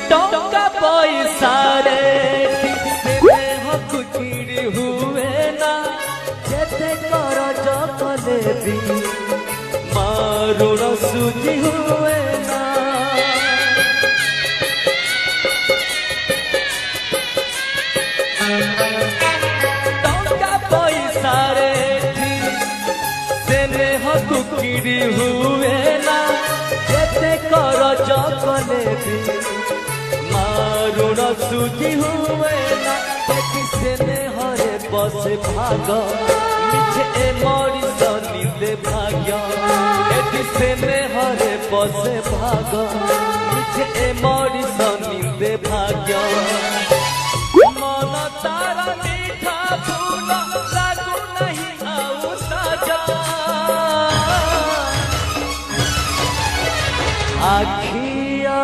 टंका पैसा रे हुकिरी हुए ना जेते कर जपले भी मारुण सुझी हुए ना। टंका पैसा रे हुकिरी हुए ना जेते कर जपले भी मारुण सुझी हुए ना। किसने हरे बस भाग मिछे ए मोरी सनिदे भाग्य किसने हरे बस भाग मिछे ए मोरी सनिदे भाग्य मन तारा